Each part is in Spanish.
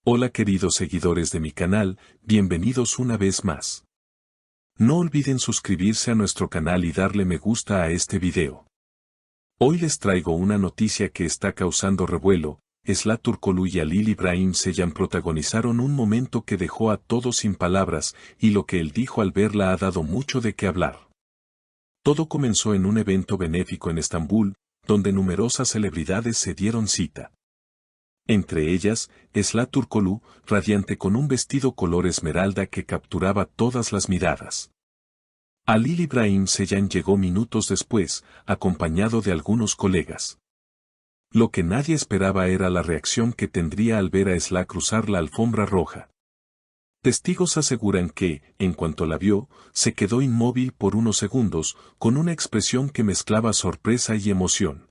Hola queridos seguidores de mi canal, bienvenidos una vez más. No olviden suscribirse a nuestro canal y darle me gusta a este video. Hoy les traigo una noticia que está causando revuelo. Esla Turkoglu y Halil İbrahim Ceylan protagonizaron un momento que dejó a todos sin palabras, y lo que él dijo al verla ha dado mucho de qué hablar. Todo comenzó en un evento benéfico en Estambul, donde numerosas celebridades se dieron cita. Entre ellas, Esla Turkoglu, radiante con un vestido color esmeralda que capturaba todas las miradas. Halil İbrahim Ceylan llegó minutos después, acompañado de algunos colegas. Lo que nadie esperaba era la reacción que tendría al ver a Esla cruzar la alfombra roja. Testigos aseguran que, en cuanto la vio, se quedó inmóvil por unos segundos, con una expresión que mezclaba sorpresa y emoción.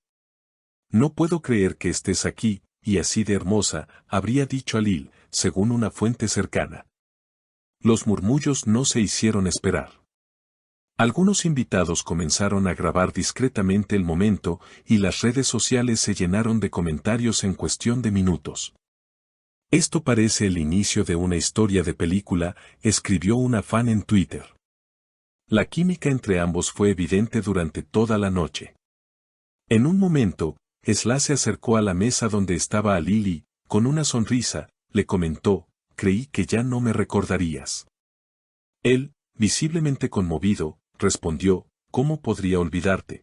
«No puedo creer que estés aquí, y así de hermosa», habría dicho Halil, según una fuente cercana. Los murmullos no se hicieron esperar. Algunos invitados comenzaron a grabar discretamente el momento, y las redes sociales se llenaron de comentarios en cuestión de minutos. «Esto parece el inicio de una historia de película», escribió una fan en Twitter. La química entre ambos fue evidente durante toda la noche. En un momento, Esla se acercó a la mesa donde estaba Halil y, con una sonrisa, le comentó: «Creí que ya no me recordarías». Él, visiblemente conmovido, respondió: «¿Cómo podría olvidarte?».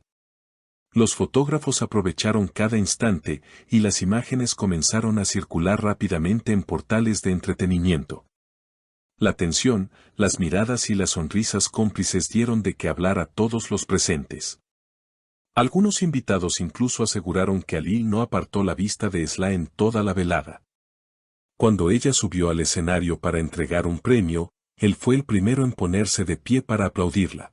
Los fotógrafos aprovecharon cada instante, y las imágenes comenzaron a circular rápidamente en portales de entretenimiento. La tensión, las miradas y las sonrisas cómplices dieron de qué hablar a todos los presentes. Algunos invitados incluso aseguraron que Halil no apartó la vista de Esla en toda la velada. Cuando ella subió al escenario para entregar un premio, él fue el primero en ponerse de pie para aplaudirla.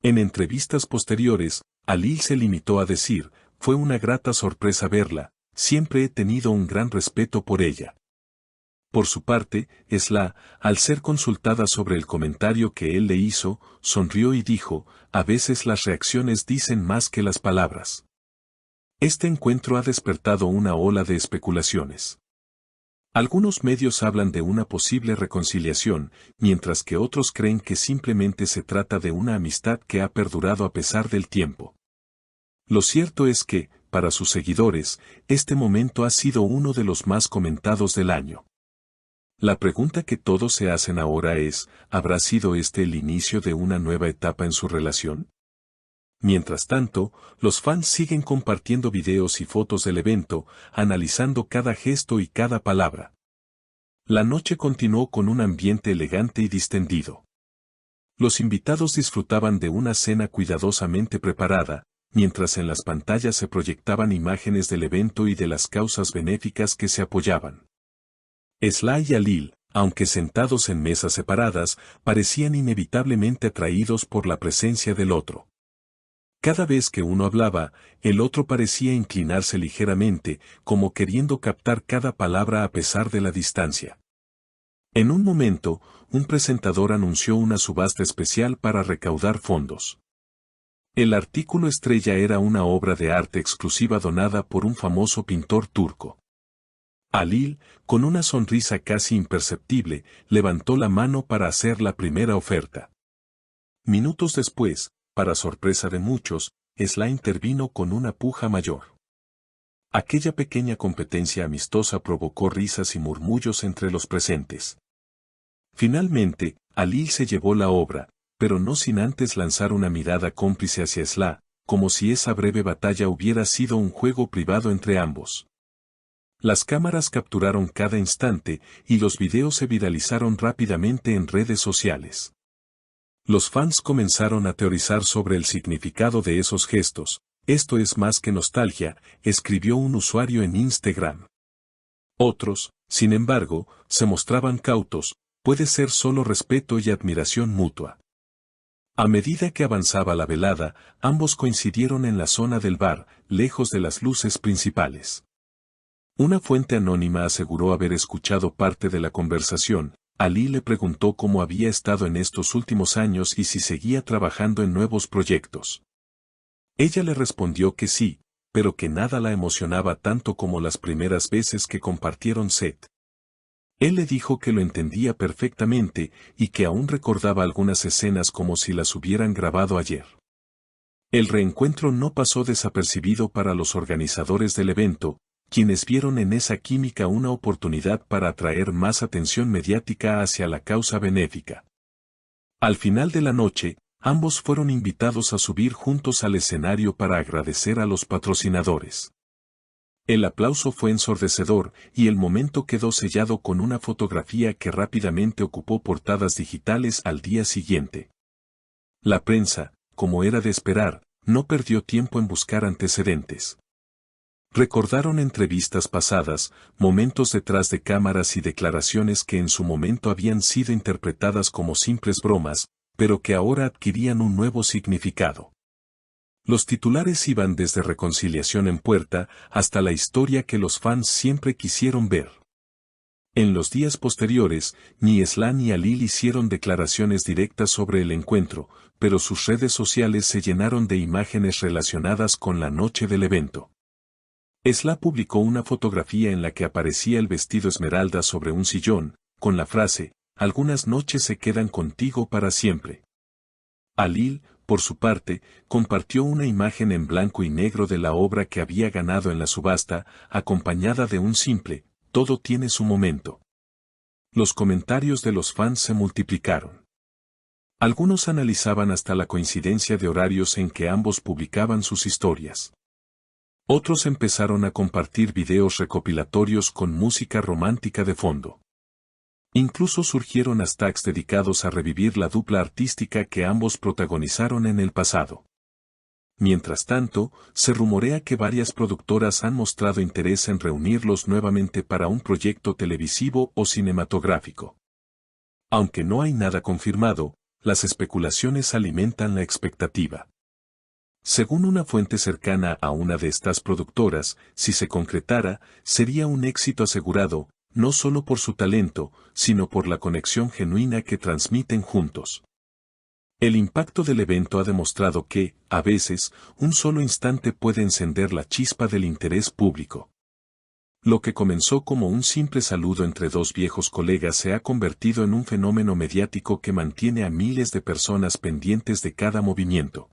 En entrevistas posteriores, Halil se limitó a decir: «Fue una grata sorpresa verla, siempre he tenido un gran respeto por ella». Por su parte, Esla, al ser consultada sobre el comentario que él le hizo, sonrió y dijo: «A veces las reacciones dicen más que las palabras». Este encuentro ha despertado una ola de especulaciones. Algunos medios hablan de una posible reconciliación, mientras que otros creen que simplemente se trata de una amistad que ha perdurado a pesar del tiempo. Lo cierto es que, para sus seguidores, este momento ha sido uno de los más comentados del año. La pregunta que todos se hacen ahora es: ¿habrá sido este el inicio de una nueva etapa en su relación? Mientras tanto, los fans siguen compartiendo videos y fotos del evento, analizando cada gesto y cada palabra. La noche continuó con un ambiente elegante y distendido. Los invitados disfrutaban de una cena cuidadosamente preparada, mientras en las pantallas se proyectaban imágenes del evento y de las causas benéficas que se apoyaban. Esla y Halil, aunque sentados en mesas separadas, parecían inevitablemente atraídos por la presencia del otro. Cada vez que uno hablaba, el otro parecía inclinarse ligeramente, como queriendo captar cada palabra a pesar de la distancia. En un momento, un presentador anunció una subasta especial para recaudar fondos. El artículo estrella era una obra de arte exclusiva donada por un famoso pintor turco. Halil, con una sonrisa casi imperceptible, levantó la mano para hacer la primera oferta. Minutos después, para sorpresa de muchos, Esla intervino con una puja mayor. Aquella pequeña competencia amistosa provocó risas y murmullos entre los presentes. Finalmente, Halil se llevó la obra, pero no sin antes lanzar una mirada cómplice hacia Esla, como si esa breve batalla hubiera sido un juego privado entre ambos. Las cámaras capturaron cada instante, y los videos se viralizaron rápidamente en redes sociales. Los fans comenzaron a teorizar sobre el significado de esos gestos. «Esto es más que nostalgia», escribió un usuario en Instagram. Otros, sin embargo, se mostraban cautos: «Puede ser solo respeto y admiración mutua». A medida que avanzaba la velada, ambos coincidieron en la zona del bar, lejos de las luces principales. Una fuente anónima aseguró haber escuchado parte de la conversación. Halil le preguntó cómo había estado en estos últimos años y si seguía trabajando en nuevos proyectos. Ella le respondió que sí, pero que nada la emocionaba tanto como las primeras veces que compartieron set. Él le dijo que lo entendía perfectamente y que aún recordaba algunas escenas como si las hubieran grabado ayer. El reencuentro no pasó desapercibido para los organizadores del evento, quienes vieron en esa química una oportunidad para atraer más atención mediática hacia la causa benéfica. Al final de la noche, ambos fueron invitados a subir juntos al escenario para agradecer a los patrocinadores. El aplauso fue ensordecedor y el momento quedó sellado con una fotografía que rápidamente ocupó portadas digitales al día siguiente. La prensa, como era de esperar, no perdió tiempo en buscar antecedentes. Recordaron entrevistas pasadas, momentos detrás de cámaras y declaraciones que en su momento habían sido interpretadas como simples bromas, pero que ahora adquirían un nuevo significado. Los titulares iban desde reconciliación en puerta hasta la historia que los fans siempre quisieron ver. En los días posteriores, ni Slaa ni Halil hicieron declaraciones directas sobre el encuentro, pero sus redes sociales se llenaron de imágenes relacionadas con la noche del evento. Slaa publicó una fotografía en la que aparecía el vestido esmeralda sobre un sillón, con la frase, "Algunas noches se quedan contigo para siempre". Halil, por su parte, compartió una imagen en blanco y negro de la obra que había ganado en la subasta, acompañada de un simple, "Todo tiene su momento". Los comentarios de los fans se multiplicaron. Algunos analizaban hasta la coincidencia de horarios en que ambos publicaban sus historias. Otros empezaron a compartir videos recopilatorios con música romántica de fondo. Incluso surgieron hashtags dedicados a revivir la dupla artística que ambos protagonizaron en el pasado. Mientras tanto, se rumorea que varias productoras han mostrado interés en reunirlos nuevamente para un proyecto televisivo o cinematográfico. Aunque no hay nada confirmado, las especulaciones alimentan la expectativa. Según una fuente cercana a una de estas productoras, si se concretara, sería un éxito asegurado, no solo por su talento, sino por la conexión genuina que transmiten juntos. El impacto del evento ha demostrado que, a veces, un solo instante puede encender la chispa del interés público. Lo que comenzó como un simple saludo entre dos viejos colegas se ha convertido en un fenómeno mediático que mantiene a miles de personas pendientes de cada movimiento.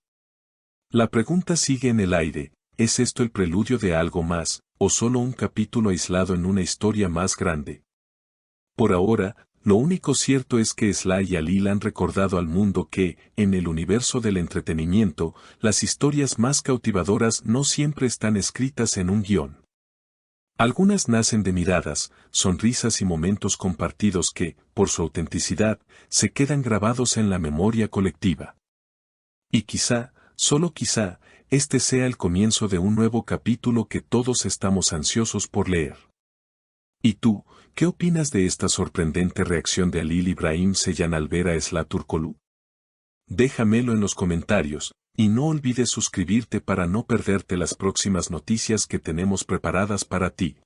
La pregunta sigue en el aire, ¿es esto el preludio de algo más, o solo un capítulo aislado en una historia más grande? Por ahora, lo único cierto es que Slaa y Halil han recordado al mundo que, en el universo del entretenimiento, las historias más cautivadoras no siempre están escritas en un guión. Algunas nacen de miradas, sonrisas y momentos compartidos que, por su autenticidad, se quedan grabados en la memoria colectiva. Y quizá, solo quizá, este sea el comienzo de un nuevo capítulo que todos estamos ansiosos por leer. ¿Y tú, qué opinas de esta sorprendente reacción de Halil Ibrahim Ceylan al ver a Slaa Turkoglu? Déjamelo en los comentarios, y no olvides suscribirte para no perderte las próximas noticias que tenemos preparadas para ti.